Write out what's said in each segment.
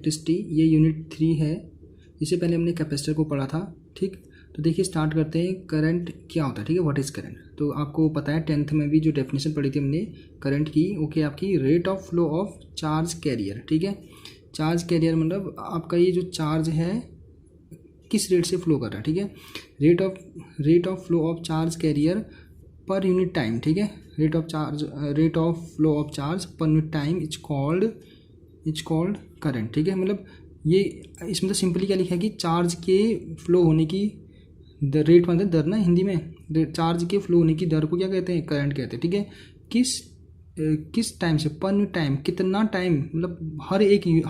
Electricity, ये unit 3 है। इससे पहले हमने कैपेसिटर को पढ़ा था, ठीक। तो देखिए स्टार्ट करते हैं, करंट क्या होता है, ठीक है। व्हाट इज़ करंट, तो आपको पता है 10th में भी जो डेफिनेशन पढ़ी थी हमने करंट की, ओके, आपकी rate of flow of charge carrier, ठीक है। चार्ज कैरियर मतलब आपका ये जो चार्ज है किस रेट से फ्लो कर रहा है, ठीक है। Rate of flow of charge carrier per unit time, ठीक है। Rate of flow of charge per unit time is called current, ठीक है। मतलब ये इसमें तो सिंपली क्या लिखा है कि चार्ज के फ्लो होने की रेट मतलब दर ना, हिंदी में चार्ज के फ्लो होने की दर को क्या कहते हैं, करंट कहते हैं, ठीक है। किस टाइम से, पर यूनिट टाइम, कितना टाइम, मतलब हर एक यूनिट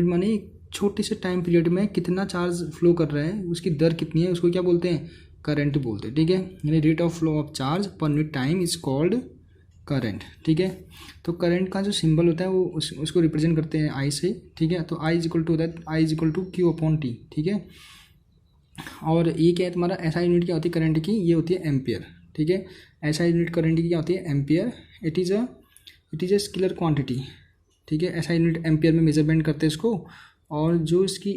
माने छोटे से टाइम पीरियड में कितना चार्ज फ्लो कर रहा है, उसकी दर कितनी है, उसको क्या बोलते हैं, करंट बोलते हैं, ठीक है। यानी rate of flow of charge per unit time is called current, ठीक है। तो करंट का जो सिंबल होता है वो उसको रिप्रेजेंट करते हैं आई से, ठीक है। तो I is equal to Q upon T, ठीक है। और ये क्या है तुम्हारा, ऐसा यूनिट क्या होती है करंट की, ये होती है एम्पियर, ठीक है। ऐसा यूनिट करंट की क्या होती है, ampere. It is a scalar quantity, ठीक है। ऐसा यूनिट एम्पियर में मेजरमेंट करते हैं इसको। और जो इसकी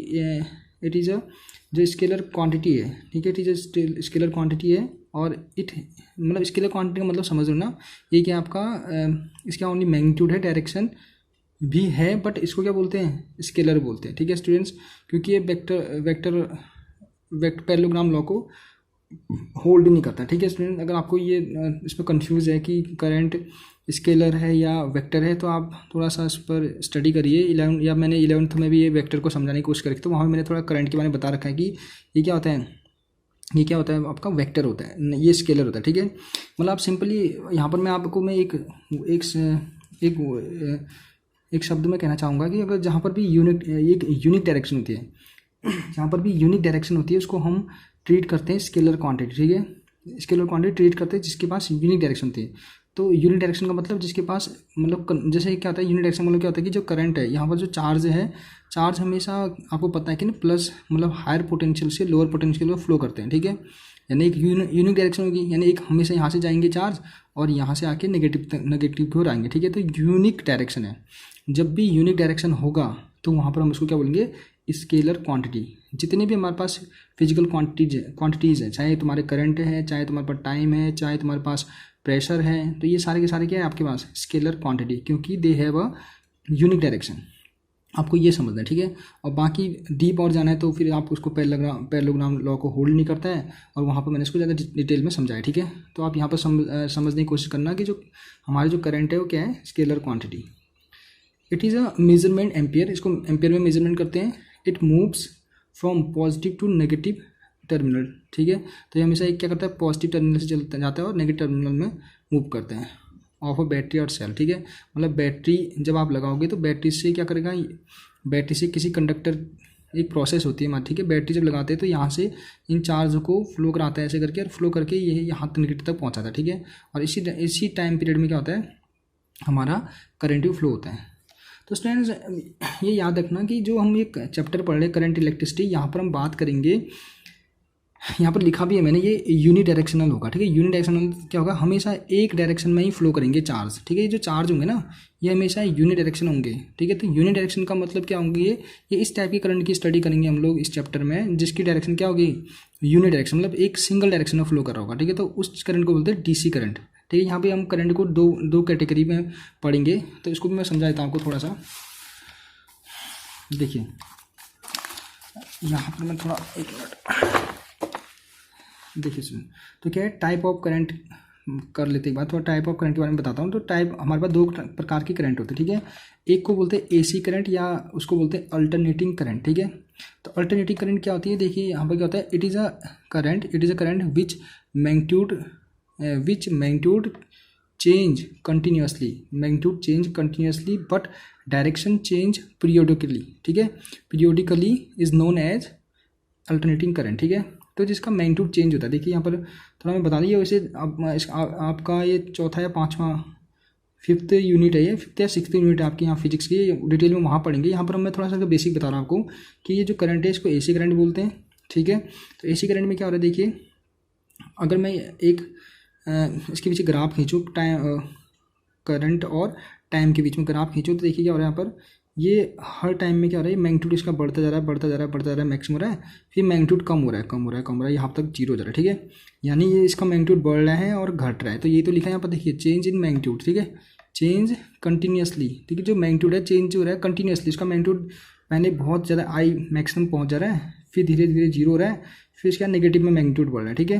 इट इज़ अ जो स्केलर क्वांटिटी है, ठीक है, it is a scalar quantity है। और मतलब स्केलर क्वांटिटी का मतलब समझ लो ना, ये क्या आपका इसका ओनली मैग्नीट्यूड है, डायरेक्शन भी है, बट इसको क्या बोलते हैं, स्केलर बोलते हैं, ठीक है स्टूडेंट्स। क्योंकि ये वेक्टर पैरेललोग्राम लॉ को होल्ड नहीं करता, ठीक है स्टूडेंट। अगर आपको ये इसमें कंफ्यूज है कि करंट स्केलर है या वेक्टर है, तो आप थोड़ा सा इस पर स्टडी करिए। 11th में भी ये वेक्टर को समझाने की कोशिश करी, तो वहाँ पर मैंने थोड़ा करंट के बारे में बता रखा है कि ये क्या होता है, आपका वेक्टर होता है, ये स्केलर होता है, ठीक है। मतलब आप सिंपली यहाँ पर मैं एक शब्द में कहना चाहूँगा कि अगर जहाँ पर भी यूनिक डायरेक्शन होती है, जहाँ पर भी यूनिक डायरेक्शन होती है उसको हम ट्रीट करते हैं स्केलर क्वांटिटी, ठीक है। स्केलर क्वांटिटी ट्रीट करते हैं जिसके पास यूनिक डायरेक्शन होती है। तो यूनिक डायरेक्शन का मतलब जिसके पास, मतलब जैसे क्या होता है यूनिक डायरेक्शन मतलब क्या होता है कि जो करंट है, यहाँ पर जो चार्ज है, चार्ज हमेशा आपको पता है कि ना प्लस मतलब हायर पोटेंशियल से लोअर पोटेंशियल में फ्लो करते हैं, ठीक है। यानी एक यूनिक डायरेक्शन होगी, यानी एक हमेशा यहाँ से जाएंगे चार्ज और यहाँ से आके नेगेटिव की ओर आएंगे, ठीक है। तो यूनिक डायरेक्शन है। जब भी यूनिक डायरेक्शन होगा तो वहाँ पर हम उसको क्या बोलेंगे, स्केलर क्वांटिटी। जितने भी हमारे पास फिजिकल क्वांटिटीज़ है, चाहे तुम्हारे करंट है, चाहे तुम्हारे पास टाइम है, चाहे तुम्हारे पास प्रेशर है, तो ये सारे के सारे क्या है आपके पास, स्केलर क्वांटिटी, क्योंकि they have a unique direction. आपको ये समझना है, ठीक है। और बाकी डीप और जाना है तो फिर आप उसको पैरेललोग्राम लॉ को होल्ड नहीं करता है, और वहाँ पर मैंने इसको ज़्यादा डिटेल में समझाया, ठीक है। तो आप यहाँ पर समझने की कोशिश करना कि जो हमारी जो करंट है वो क्या है, scalar quantity. It is a measurement ampere, इसको एम्पियर में मेजरमेंट करते हैं। It moves from positive to negative terminal, ठीक है। तो ये हमेशा एक क्या करता है, पॉजिटिव टर्मिनल से चलता जाता है और नेगेटिव टर्मिनल में मूव करते हैं ऑफ अ बैटरी और सेल, ठीक है। मतलब बैटरी जब आप लगाओगे तो बैटरी से क्या करेगा, बैटरी से किसी कंडक्टर, एक प्रोसेस होती है हमारी, ठीक है। बैटरी जब लगाते हैं तो यहाँ से इन चार्ज को फ्लो कराता है ऐसे करके, और फ्लो करके ये यहाँ तक नेगेटिव तक पहुँचाता है, ठीक है। और इसी टाइम पीरियड में क्या होता है, हमारा करंट फ्लो होता है। तो स्टूडेंट्स ये याद रखना कि जो हम एक चैप्टर पढ़ रहे करंट इलेक्ट्रिसिटी, यहाँ पर हम बात करेंगे, यहाँ पर लिखा भी है मैंने, ये यूनिडायरेक्शनल होगा, ठीक है। यूनिडायरेक्शनल क्या होगा, हमेशा एक डायरेक्शन में ही फ्लो करेंगे चार्ज, ठीक है। ये जो चार्ज होंगे ना, ये हमेशा यूनिडायरेक्शन होंगे, ठीक है। तो यूनिडायरेक्शन का मतलब क्या होंगे, ये इस टाइप की करंट की स्टडी करेंगे हम लोग इस चैप्टर में, जिसकी डायरेक्शन क्या होगी, यूनिडायरेक्शन, मतलब एक सिंगल डायरेक्शन में फ्लो कर रहा होगा, ठीक है। तो उस करंट को बोलते हैं डीसी करंट, ठीक है। यहाँ पे हम करंट को दो कैटेगरी में पढ़ेंगे, तो इसको भी मैं समझा देता हूँ आपको थोड़ा सा। देखिए यहाँ पर मैं थोड़ा एक मिनट देखिए सुन, तो क्या है, टाइप ऑफ करंट कर लेते एक बार, थोड़ा टाइप ऑफ करंट के बारे में बताता हूँ। तो टाइप हमारे पास दो प्रकार की करंट होती है, ठीक है। एक को बोलते हैं एसी करंट, या उसको बोलते हैं अल्टरनेटिंग करंट, ठीक है। तो अल्टरनेटिंग करंट क्या होती है, देखिए यहाँ पर क्या होता है, it is a current which magnitude change continuously but direction change periodically, ठीक है। Periodically is known as alternating current, ठीक है। तो जिसका मैग्नीट्यूड चेंज होता है, देखिए यहाँ पर थोड़ा मैं बता दीजिए, वैसे आपका ये चौथा या पाँचवा फिफ्थ यूनिट है, ये फिफ्थ या सिक्स्थ यूनिट है आपकी यहाँ फिजिक्स की, डिटेल में वहाँ पढ़ेंगे। यहाँ पर मैं थोड़ा सा बेसिक बता रहा हूँ आपको कि ये जो करंट है इसको एसी करंट बोलते हैं, ठीक है। तो एसी करंट में क्या हो रहा है, देखिए अगर मैं एक इसके पीछे ग्राफ खींचूँ, टाइम करंट और टाइम के बीच में ग्राफ खींचूँ, तो देखिए क्या हो रहा है, यहाँ पर ये हर टाइम में क्या हो रहा है, मैग्नीट्यूड इसका बढ़ता जा रहा है, बढ़ता जा रहा है, बढ़ता जा रहा है, मैक्सिमम हो रहा है, फिर मैग्नीट्यूड कम हो रहा है, कम हो रहा है, कम हो रहा है, यहाँ तक जीरो हो जा रहा है, ठीक है। यानी ये इसका मैग्नीट्यूड बढ़ रहा है और घट रहा है। तो ये तो लिखा है यहाँ पर, देखिए चेंज इन मैग्नीट्यूड, ठीक है, चेंज कंटिन्यूसली, ठीक है। जो मैग्नीट्यूड है चेंज हो रहा है कंटिन्यूसली, इसका मैग्नीट्यूड पहले बहुत ज़्यादा आई मैक्सिमम पहुँच जा रहा है, फिर धीरे धीरे जीरो हो रहा है, फिर इसका नेगेटिव में मैग्नीट्यूड बढ़ रहा है, ठीक है।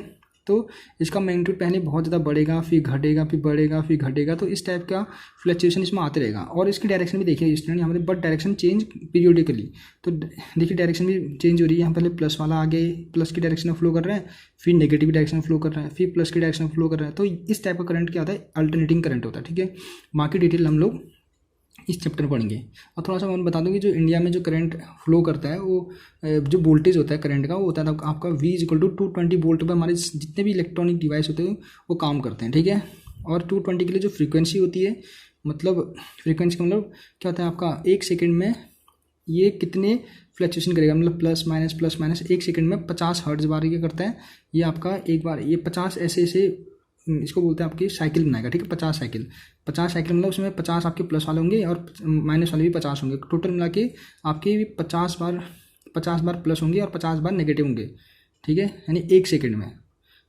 तो इसका मैग्नीट्यूड पहले बहुत ज़्यादा बढ़ेगा, फिर घटेगा, फिर बढ़ेगा, फिर घटेगा, तो इस टाइप का फ्लक्चुएशन इसमें आते रहेगा। और इसकी डायरेक्शन भी देखिए स्टूडेंट यहाँ पर, बट डायरेक्शन चेंज पीरियोडिकली। तो देखिए डायरेक्शन भी चेंज हो रही है, यहाँ पहले प्लस वाला आगे प्लस की डायरेक्शन में फ्लो कर रहा है, फिर नेगेटिव डायरेक्शन में फ्लो कर रहा है, फिर प्लस की डायरेक्शन में फ्लो कर रहा है। तो इस टाइप का करंट क्या होता है, अल्टरनेटिंग करंट होता है, ठीक है। बाकी डिटेल हम लोग इस चैप्टर में पढ़ेंगे। और थोड़ा सा मैं बता दूं कि जो इंडिया में जो करंट फ्लो करता है वो जो वोल्टेज होता है करंट का, वो होता है आपका V = 220 वोल्ट पर हमारे जितने भी इलेक्ट्रॉनिक डिवाइस होते हैं वो काम करते हैं, ठीक है। और 220 के लिए जो फ्रीक्वेंसी होती है, मतलब फ्रीक्वेंसी का मतलब क्या होता है आपका, एक सेकेंड में ये कितने फ्लक्चुएशन करेगा, मतलब प्लस माइनस एक सेकंड में 50 हर्ट्ज बार ये करता है। ये आपका एक बार ये 50 ऐसे इसको बोलते हैं आपकी साइकिल बनाएगा, ठीक है। 50 साइकिल मतलब उसमें 50 आपके प्लस वाले होंगे और माइनस वाले भी 50 होंगे, टोटल मिला के आपके 50 बार प्लस होंगे और 50 बार नेगेटिव होंगे, ठीक है। यानी एक सेकंड में,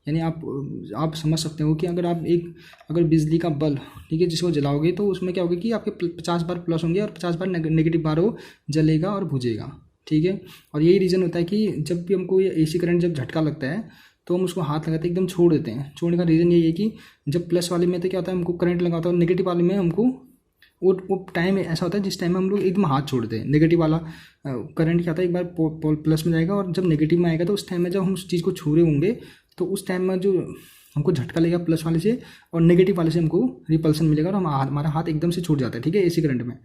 यानी आप समझ सकते हो कि अगर बिजली का बल्ब, ठीक है, जिसको जलाओगे तो उसमें क्या होगा कि आपके 50 बार प्लस होंगे और 50 बार नेगेटिव बार वो जलेगा और बुझेगा, ठीक है। और यही रीज़न होता है कि जब भी हमको ये AC करंट जब झटका लगता है तो हम उसको हाथ लगाते हैं एकदम छोड़ देते हैं। छोड़ने का रीज़न यही है कि जब प्लस वाले में तो क्या होता है हमको करंट लगा होता है, और नेगेटिव वाले में हमको वो टाइम ऐसा होता है जिस टाइम में हम लोग एकदम हाथ छोड़ते हैं। नेगेटिव वाला करंट क्या होता है, एक बार प्लस में जाएगा और जब नेगेटिव में आएगा तो उस टाइम में जब हम उस चीज़ को छू रहे होंगे तो उस टाइम में जो हमको झटका लगेगा प्लस वाले से और नेगेटिव वाले से हमको रिपल्सन मिलेगा और हमारा हाथ एकदम से छूट जाता है, ठीक है, AC करंट में।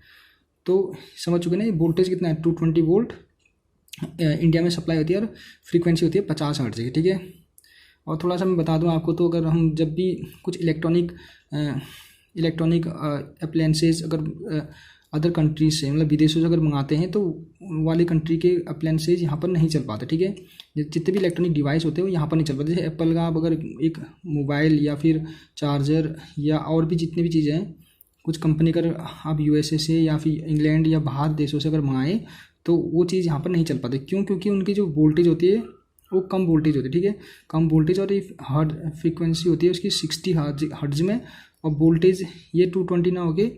तो समझ चुके ना, ये वोल्टेज कितना है, 220 वोल्ट इंडिया में सप्लाई होती है और फ्रीक्वेंसी होती है 50 हर्ट्ज की, ठीक है। और थोड़ा सा मैं बता दूं आपको, तो अगर हम जब भी कुछ इलेक्ट्रॉनिक अप्लायंसेज अगर अदर कंट्रीज से, मतलब विदेशों से अगर मंगाते हैं तो वाली कंट्री के अप्लायंसेज यहाँ पर नहीं चल पाते, ठीक है। जितने भी इलेक्ट्रॉनिक डिवाइस होते हैं वो यहाँ पर नहीं चल पाते। जैसे एप्पल का आप अगर एक मोबाइल या फिर चार्जर या और भी जितनी भी चीज़ें हैं, कुछ कंपनी अगर आप USA से या फिर इंग्लैंड या बाहर देशों से अगर मंगाएं तो वो चीज़ यहाँ पर नहीं चल पाती। क्यों? क्योंकि उनकी जो वोल्टेज होती है वो कम वोल्टेज होती है, ठीक है, कम वोल्टेज। और ये फ्रीक्वेंसी होती है उसकी 60 हर्ट्ज में, और वोल्टेज ये 220 ना होके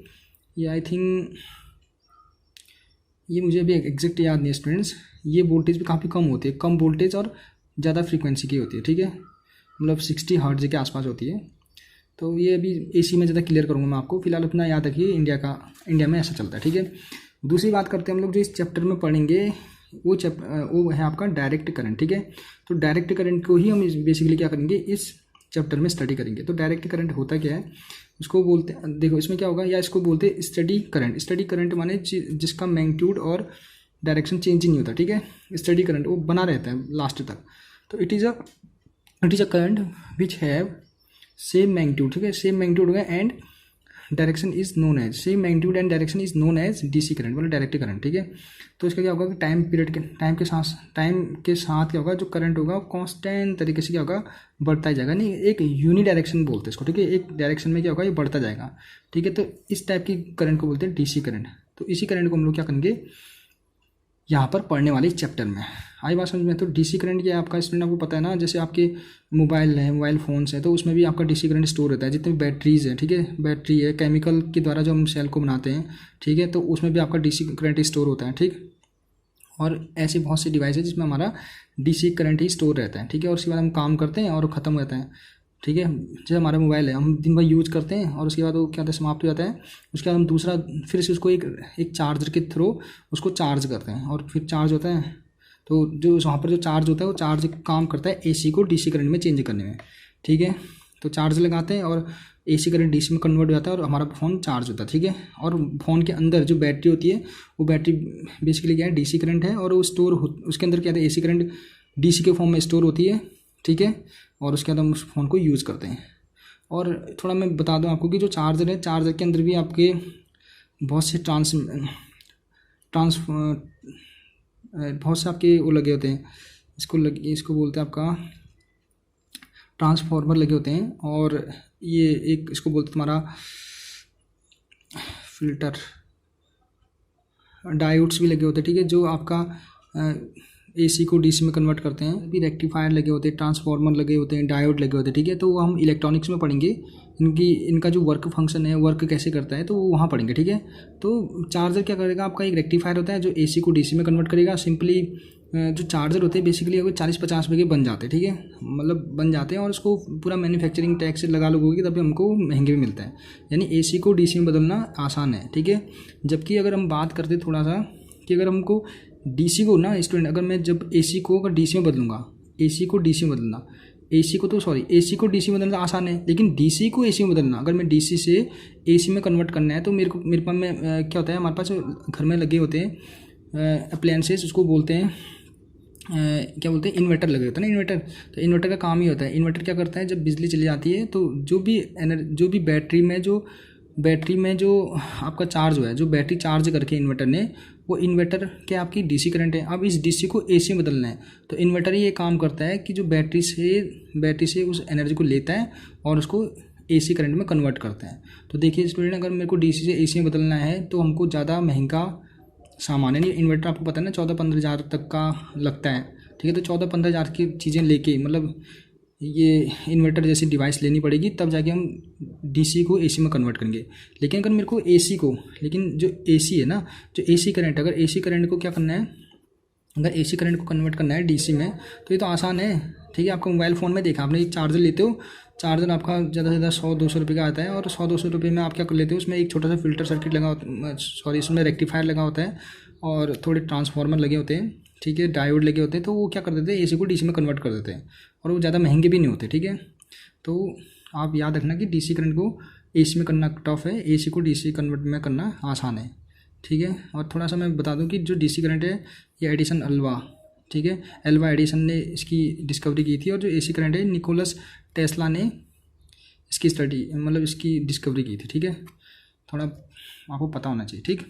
ये आई थिंक, ये मुझे अभी एग्जैक्ट याद नहीं है स्टूडेंट्स, ये वोल्टेज भी काफ़ी कम होती है, कम वोल्टेज और ज़्यादा फ्रीक्वेंसी की होती है, ठीक है, मतलब 60 हर्ट्ज के आसपास होती है। तो ये अभी AC में ज़्यादा क्लियर करूँगा मैं आपको, फिलहाल अपना याद रखिए इंडिया में ऐसा चलता है, ठीक है। दूसरी बात करते हैं हम लोग जो इस चैप्टर में पढ़ेंगे, वो है आपका डायरेक्ट करंट, ठीक है। तो डायरेक्ट करंट को ही हम बेसिकली क्या करेंगे, इस चैप्टर में स्टडी करेंगे। तो डायरेक्ट करंट होता क्या है, उसको बोलते हैं, देखो इसमें क्या होगा, या इसको बोलते हैं स्टडी करंट। स्टडी करंट माने जिसका मैग्नीट्यूड और डायरेक्शन चेंज नहीं होता, ठीक है। स्टडी करंट वो बना रहता है लास्ट तक। तो it is a current which have same magnitude, ठीक है, सेम मैग्नीट्यूड होगा and direction is known as, same magnitude and direction is known as DC current, मतलब डायरेक्ट करंट, ठीक है। तो इसका क्या होगा कि टाइम के साथ क्या होगा, जो करंट होगा कांस्टेंट तरीके से क्या होगा, बढ़ता ही जाएगा। नहीं, एक यूनी डायरेक्शन बोलते हैं इसको, ठीक है, एक डायरेक्शन में क्या होगा, ये बढ़ता जाएगा, ठीक है। तो इस टाइप की करंट को बोलते हैं DC करंट। तो इसी करंट को हम लोग क्या करेंगे यहाँ पर पढ़ने वाले चैप्टर में। आई बात समझ में? तो DC करंट क्या है आपका स्टूडेंट, आपको पता है ना, जैसे आपके मोबाइल फ़ोन्स हैं तो उसमें भी आपका DC करंट स्टोर रहता है। जितने भी बैटरीज़ हैं, ठीक है, बैटरी है, केमिकल के द्वारा जो हम सेल को बनाते हैं, ठीक है, तो उसमें भी आपका DC करंट स्टोर होता है, ठीक। और ऐसी बहुत सी डिवाइस है जिसमें हमारा DC करंट ही स्टोर रहता है, ठीक है। और उसके बाद हम काम करते हैं और ख़त्म हो जाता है, ठीक है। जैसे हमारा मोबाइल है, हम दिन भर यूज करते हैं और उसके बाद वो क्या होता है, समाप्त हो जाता है। उसके बाद हम दूसरा फिर से उसको एक चार्जर के थ्रू उसको चार्ज करते हैं और फिर चार्ज होता है। तो जो वहाँ पर जो चार्ज होता है वो चार्ज काम करता है AC को DC करंट में चेंज करने में, ठीक है। तो चार्ज लगाते हैं और AC करंट DC में कन्वर्ट हो जाता है और हमारा फ़ोन चार्ज होता है, ठीक है। और फ़ोन के अंदर जो बैटरी होती है वो बैटरी बेसिकली क्या है, DC करंट है, और वो उसके अंदर क्या है, AC करंट DC के फॉर्म में स्टोर होती है, ठीक है। और उसके बाद हम उस फ़ोन को यूज़ करते हैं। और थोड़ा मैं बता दूं आपको कि जो चार्जर है, चार्जर के अंदर भी आपके बहुत से बहुत से आपके वो लगे होते हैं, इसको बोलते हैं आपका ट्रांसफार्मर लगे होते हैं। और ये एक इसको बोलते हैं तुम्हारा फिल्टर, डायोड्स भी लगे होते हैं, ठीक है, जो आपका AC को DC में कन्वर्ट करते हैं। भी रेक्टिफायर लगे होते हैं, ट्रांसफार्मर लगे होते हैं, डायोड लगे होते हैं, ठीक है। तो वो हम इलेक्ट्रॉनिक्स में पढ़ेंगे, इनका जो वर्क फंक्शन है, वर्क कैसे करता है, तो वो वहाँ पढ़ेंगे, ठीक है। तो चार्जर क्या करेगा, आपका एक रेक्टिफायर होता है जो AC को DC में कन्वर्ट करेगा। सिंपली जो चार्जर होते हैं बेसिकली अगर 40-50 रुपये के बन जाते हैं, ठीक है, मतलब बन जाते हैं, और उसको पूरा मैन्युफैक्चरिंग टैक्स से लगा लोगे तभी हमको महंगे भी मिलता है। यानी AC को DC में बदलना आसान है, ठीक है। जबकि अगर हम बात करते थोड़ा सा कि अगर हमको DC को ना स्टूडेंट, अगर मैं जब AC को अगर DC में बदलूँगा, AC को DC में बदलना, AC को DC में बदलना आसान है, लेकिन DC को AC में बदलना, अगर मैं DC से AC में कन्वर्ट करना है तो मेरे पास में क्या होता है, हमारे पास घर में लगे होते हैं अप्लायंसेस, उसको बोलते हैं क्या बोलते हैं, इन्वर्टर लगे होते हैं ना, इन्वर्टर। तो इन्वर्टर का काम ही होता है, इन्वर्टर क्या करता है, जब बिजली चली जाती है तो जो भी बैटरी में जो आपका चार्ज हुआ है, जो बैटरी चार्ज करके इन्वर्टर ने, वो इन्वर्टर क्या आपकी DC करंट है। अब इस DC को AC में बदलना है, तो इन्वर्टर ये काम करता है कि जो बैटरी से उस एनर्जी को लेता है और उसको AC करंट में कन्वर्ट करता है। तो देखिए स्टूडेंट, अगर मेरे को DC से AC में बदलना है तो हमको ज़्यादा महंगा सामान है नहीं, इन्वर्टर आपको पता है ना 14-15 हज़ार तक का लगता है, ठीक है। तो 14-15 हज़ार की चीज़ें लेके, मतलब ये इन्वर्टर जैसी डिवाइस लेनी पड़ेगी, तब जाके हम DC को AC में कन्वर्ट करेंगे। लेकिन अगर मेरे को लेकिन जो AC है ना, जो AC करंट, अगर AC करंट को क्या करना है, अगर AC करंट को कन्वर्ट करना है DC में, तो ये तो आसान है, ठीक है। आपका मोबाइल फ़ोन में देखा आपने, एक चार्जर लेते हो, चार्जर आपका ज़्यादा से ज़्यादा 100-200 रुपये का आता है, और 100-200 रुपये में आप क्या कर लेते हो, उसमें एक छोटा सा फिल्टर सर्किट लगा होता है, इसमें रेक्टिफायर लगा होता है और थोड़े ट्रांसफार्मर लगे होते हैं, ठीक है, डायोड लगे होते हैं। तो वो क्या कर देते हैं, AC को DC में कन्वर्ट कर देते हैं, और वो ज़्यादा महंगे भी नहीं होते, ठीक है। तो आप याद रखना कि DC करंट को AC में करना टफ है, AC को DC कन्वर्ट में करना आसान है, ठीक है। और थोड़ा सा मैं बता दूं कि जो DC करंट है ये एडिसन अल्वा, ठीक है, अल्वा एडिसन ने इसकी डिस्कवरी की थी, और जो AC करंट है निकोलस टेस्ला ने इसकी इसकी डिस्कवरी की थी, ठीक है। थोड़ा आपको पता होना चाहिए, ठीक।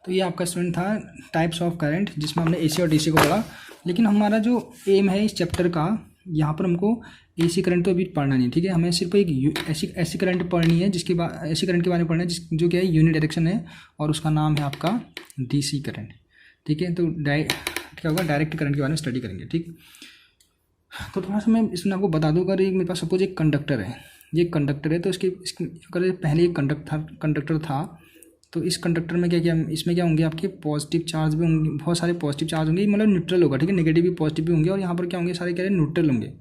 तो ये आपका स्टूडेंट था टाइप्स ऑफ करंट, जिसमें हमने AC और DC को पढ़ा। लेकिन हमारा जो एम है इस चैप्टर का, यहाँ पर हमको AC करंट तो अभी पढ़ना नहीं, ठीक है। हमें सिर्फ एक ऐसी करंट पढ़नी है, जिसके बाद ऐसी करंट के बारे में पढ़ना है जो क्या है, यूनि डायरेक्शन है, और उसका नाम है आपका DC करंट, ठीक है। तो क्या होगा, डायरेक्ट करंट के बारे में स्टडी करेंगे, ठीक। तो थोड़ा सा मैं इसमें आपको बता दूँ, अगर मेरे पास सपोज एक कंडक्टर है, ये कंडक्टर है, तो अगर पहले एक कंडक्टर था, तो इस कंडक्टर में क्या इसमें क्या होंगे, आपके पॉजिटिव चार्ज भी होंगे, बहुत सारे पॉजिटिव चार्ज होंगे, मतलब न्यूट्रल होगा, ठीक है, नेगेटिव भी पॉजिटिव भी होंगे, और यहाँ पर क्या होंगे, सारे क्या है, न्यूट्रल होंगे।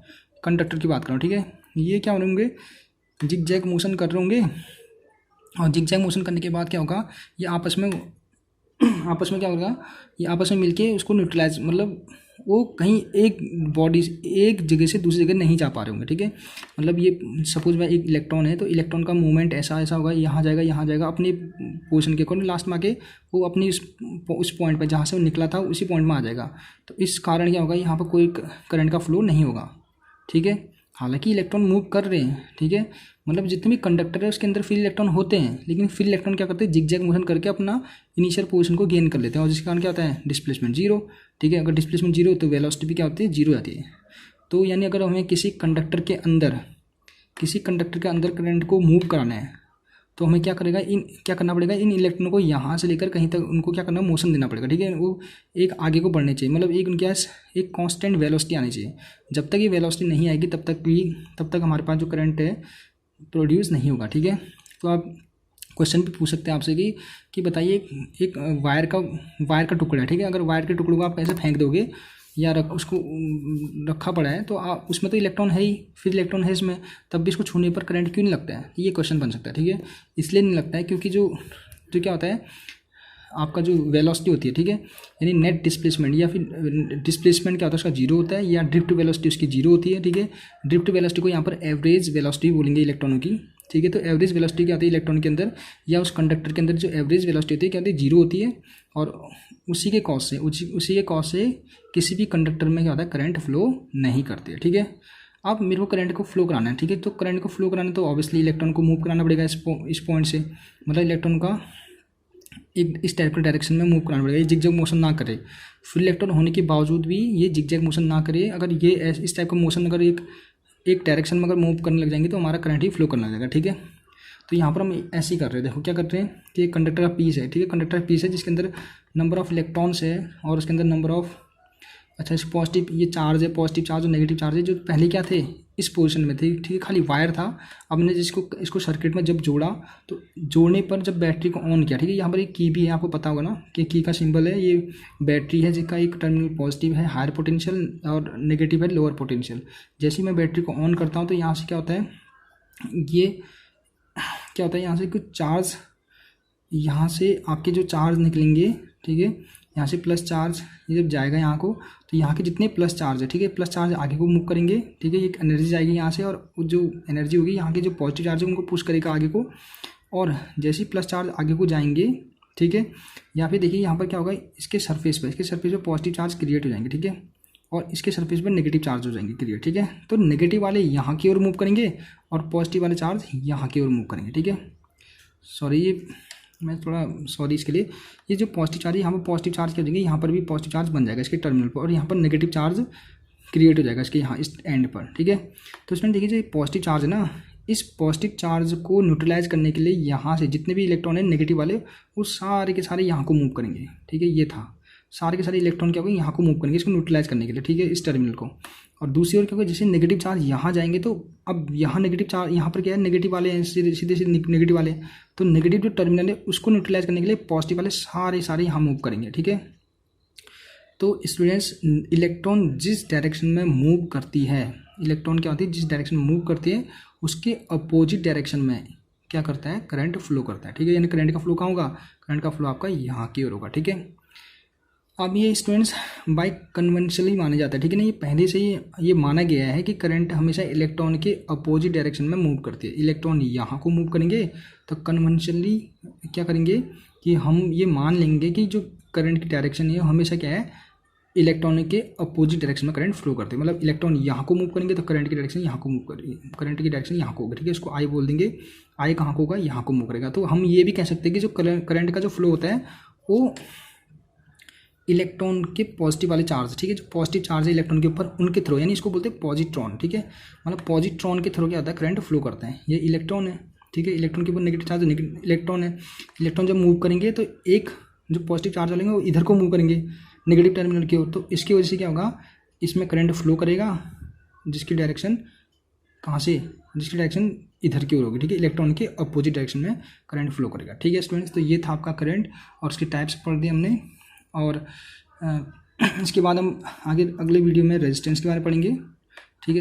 कंडक्टर की बात करूँ, ठीक है, ये क्या होंगे, जिग जैग मोशन कर रहे होंगे, और जिग जैग मोशन करने के बाद क्या होगा, ये आपस में क्या होगा, ये आपस में मिलके उसको न्यूट्रलाइज, मतलब वो कहीं एक जगह से दूसरी जगह नहीं जा पा रहे होंगे, ठीक है। मतलब ये सपोज भाई एक इलेक्ट्रॉन है, तो इलेक्ट्रॉन का मूवमेंट ऐसा होगा, यहाँ जाएगा अपनी पोजीशन के अकॉर्डिंग, लास्ट में आके वो अपनी उस पॉइंट पे जहाँ से वो निकला था उसी पॉइंट में आ जाएगा। तो इस कारण क्या होगा, यहाँ पर कोई करंट का फ्लो नहीं होगा, ठीक है। हालांकि इलेक्ट्रॉन मूव कर रहे हैं, ठीक है, मतलब जितने भी कंडक्टर है उसके अंदर फ्री इलेक्ट्रॉन होते हैं, लेकिन फ्री इलेक्ट्रॉन क्या करते हैं, जिग जैग मोशन करके अपना इनिशियल पोजीशन को गेन कर लेते हैं, और जिसके कारण क्या होता है, डिस्प्लेसमेंट जीरो, ठीक है। अगर डिस्प्लेसमेंट जीरो तो वेलोसिटी भी क्या होती है, जीरो आती है। तो यानी अगर हमें किसी कंडक्टर के अंदर करंट को मूव कराना है, तो हमें क्या करना पड़ेगा, इन इलेक्ट्रॉनों को यहाँ से लेकर कहीं तक उनको क्या करना, मोशन देना पड़ेगा, ठीक है। वो एक आगे को बढ़ने चाहिए, मतलब उनके पास एक कांस्टेंट वेलोसिटी आनी चाहिए। जब तक ये वेलोसिटी नहीं आएगी तब तक हमारे पास जो करंट है प्रोड्यूस नहीं होगा, ठीक है। तो आप क्वेश्चन भी पूछ सकते हैं आपसे कि बताइए, एक वायर का टुकड़ा है, ठीक है, अगर वायर के टुकड़े को आप कैसे फेंक दोगे या उसको रखा पड़ा है, तो आप उसमें तो इलेक्ट्रॉन है ही, फिर इलेक्ट्रॉन है इसमें, तब भी इसको छूने पर करंट क्यों नहीं लगता है, ये क्वेश्चन बन सकता है, ठीक है। इसलिए नहीं लगता है क्योंकि जो क्या होता है, आपका जो वेलोसिटी होती है, ठीक है, यानी नेट डिस्प्लेसमेंट या फिर डिस्प्लेसमेंट क्या होता है उसका जीरो होता है, या ड्रिफ्ट वेलोसिटी उसकी जीरो होती है, ठीक है। ड्रिफ्ट वेलोसिटी को यहाँ पर एवरेज वेलोसिटी बोलेंगे इलेक्ट्रॉनों की, ठीक है। तो एवरेज वेलोसिटी क्या होती है इलेक्ट्रॉन के अंदर या उस कंडक्टर के अंदर, जो एवरेज वेलोसिटी होती है क्या होती है, जीरो होती है, और उसी के कॉज से किसी भी कंडक्टर में क्या होता है, करंट फ्लो नहीं करते, ठीक है। अब मेरे को करंट को फ्लो कराना है, ठीक है, तो करंट को फ्लो कराना है तो ऑब्वियसली इलेक्ट्रॉन को मूव कराना पड़ेगा इस पॉइंट से, मतलब इलेक्ट्रॉन का एक इस टाइप के डायरेक्शन में मूव कराना पड़ेगा, ये जिग जैग मोशन ना करे, फ्री इलेक्ट्रॉन होने के बावजूद भी ये जिग जैग मोशन ना करे। अगर ये इस टाइप का मोशन अगर एक डायरेक्शन में अगर मूव करने लग जाएंगे तो हमारा करंट ही फ्लो करने लग जाएगा, ठीक है। तो यहाँ पर हम ऐसे ही कर रहे हैं। देखो क्या कर रहे हैं कि कंडक्टर का पीस है, ठीक है, कंडक्टर का पीस है जिसके अंदर नंबर ऑफ इलेक्ट्रॉन्स है और उसके अंदर नंबर ऑफ, अच्छा इस पॉजिटिव ये चार्ज है, पॉजिटिव चार्ज और नेगेटिव चार्ज है, जो पहले क्या थे इस पोजीशन में थे, ठीक है, खाली वायर था। अब मैंने जिसको इसको सर्किट में जब जोड़ा तो जोड़ने पर जब बैटरी को ऑन किया, ठीक है, यहाँ पर एक की भी है, आपको पता होगा ना कि की का सिंबल है, ये बैटरी है जिसका एक टर्मिनल पॉजिटिव है हायर पोटेंशियल और नेगेटिव है लोअर पोटेंशियल। जैसे ही मैं बैटरी को ऑन करता हूँ तो यहाँ से क्या होता है, ये क्या होता है, यहाँ से कुछ चार्ज, यहाँ से आपके जो चार्ज निकलेंगे, ठीक है, यहाँ से प्लस चार्ज ये जब जाएगा यहाँ को तो यहाँ के जितने प्लस चार्ज है, ठीक है, प्लस चार्ज आगे को मूव करेंगे, ठीक है, एक एनर्जी जाएगी यहाँ से और जो एनर्जी होगी यहाँ के जो पॉजिटिव चार्ज है उनको पुश करेगा आगे को, और जैसे ही प्लस चार्ज आगे को जाएंगे, ठीक है, या फिर देखिए यहाँ पर क्या होगा, इसके सरफेस पर पॉजिटिव चार्ज क्रिएट हो जाएंगे, ठीक है, और इसके सरफेस पर नेगेटिव चार्ज हो जाएंगे क्रिएट, ठीक है। तो नेगेटिव वाले यहाँ की ओर मूव करेंगे और पॉजिटिव वाले चार्ज यहाँ की ओर मूव करेंगे, ठीक है। सॉरी ये मैं थोड़ा सॉरी इसके लिए, ये जो पॉजिटिव चार्ज है यहाँ पर पॉजिटिव चार्ज क्या हो जाएंगे, यहाँ पर भी पॉजिटिव चार्ज बन जाएगा इसके टर्मिनल पर और यहाँ पर नेगेटिव चार्ज क्रिएट हो जाएगा इसके यहाँ इस एंड पर, ठीक है। तो इसमें देखिए जो पॉजिटिव चार्ज है ना, इस पॉजिटिव चार्ज को न्यूट्रलाइज करने के लिए यहाँ से जितने भी इलेक्ट्रॉन है नेगेटिव वाले वो सारे के सारे यहाँ को मूव करेंगे, ठीक है, ये था सारे के सारे इलेक्ट्रॉन क्या होंगे यहाँ को मूव करेंगे इसको न्यूट्रलाइज करने के लिए, ठीक है, इस टर्मिनल को। और दूसरी ओर क्या होगा, जैसे नेगेटिव चार्ज यहाँ जाएंगे तो अब यहाँ नेगेटिव चार्ज यहाँ पर क्या है नेगेटिव वाले हैं, सीधे सीधे नेगेटिव वाले, तो नेगेटिव जो टर्मिनल है उसको न्यूट्रलाइज करने के लिए पॉजिटिव वाले सारे सारे यहाँ मूव करेंगे, ठीक है। तो स्टूडेंट्स इलेक्ट्रॉन जिस डायरेक्शन में मूव करती है, इलेक्ट्रॉन क्या होती है जिस डायरेक्शन में मूव करती है उसके अपोजिट डायरेक्शन में क्या करता है, करंट फ्लो करता है, ठीक है। यानी करंट का फ्लो कहाँ होगा, करंट का फ्लो आपका यहाँ की ओर होगा, ठीक है। अब ये स्टूडेंट्स बाय कन्वेंशनली माना जाता है, ठीक है ना, ये पहले से ही ये माना गया है कि करंट हमेशा इलेक्ट्रॉन के अपोजिट डायरेक्शन में मूव करती है। इलेक्ट्रॉन यहाँ को मूव करेंगे तो कन्वेंशनली क्या करेंगे कि हम ये मान लेंगे कि जो करंट की डायरेक्शन है हमेशा क्या है, इलेक्ट्रॉन के अपोजिट डायरेक्शन में करंट फ्लो करते हैं। मतलब इलेक्ट्रॉन यहाँ को मूव करेंगे तो करंट की डायरेक्शन यहाँ को मूव करेगी, करंट की डायरेक्शन यहाँ को होगी, ठीक है। इसको आई बोल देंगे, आई कहाँ को होगा, यहाँ को मूव करेगा। तो हम ये भी कह सकते हैं कि जो करंट का जो फ्लो होता है वो इलेक्ट्रॉन के पॉजिटिव वाले चार्ज, ठीक है, जो पॉजिटिव चार्ज है इलेक्ट्रॉन के ऊपर उनके थ्रू, यानी इसको बोलते हैं पॉजिट्रॉन, ठीक है। मतलब पॉजिट्रॉन के थ्रू क्या होता है, करंट फ्लो करता है। ये इलेक्ट्रॉन है, ठीक है, इलेक्ट्रॉन के ऊपर नेगेटिव चार्ज इलेक्ट्रॉन है। इलेक्ट्रॉन जब मूव करेंगे तो एक जो पॉजिटिव चार्ज वाले वो इधर को मूव करेंगे नेगेटिव टर्मिनल की ओर, तो इसकी वजह से क्या होगा, इसमें करंट फ्लो करेगा जिसकी डायरेक्शन कहाँ से, जिसकी डायरेक्शन इधर की ओर होगी, ठीक है, इलेक्ट्रॉन के अपोजिट डायरेक्शन में करंट फ्लो करेगा, ठीक है स्टूडेंट्स। तो ये था आपका करंट और उसके टाइप्स पढ़ दिए हमने, और इसके बाद हम आगे अगले वीडियो में रेजिस्टेंस के बारे में पढ़ेंगे, ठीक है।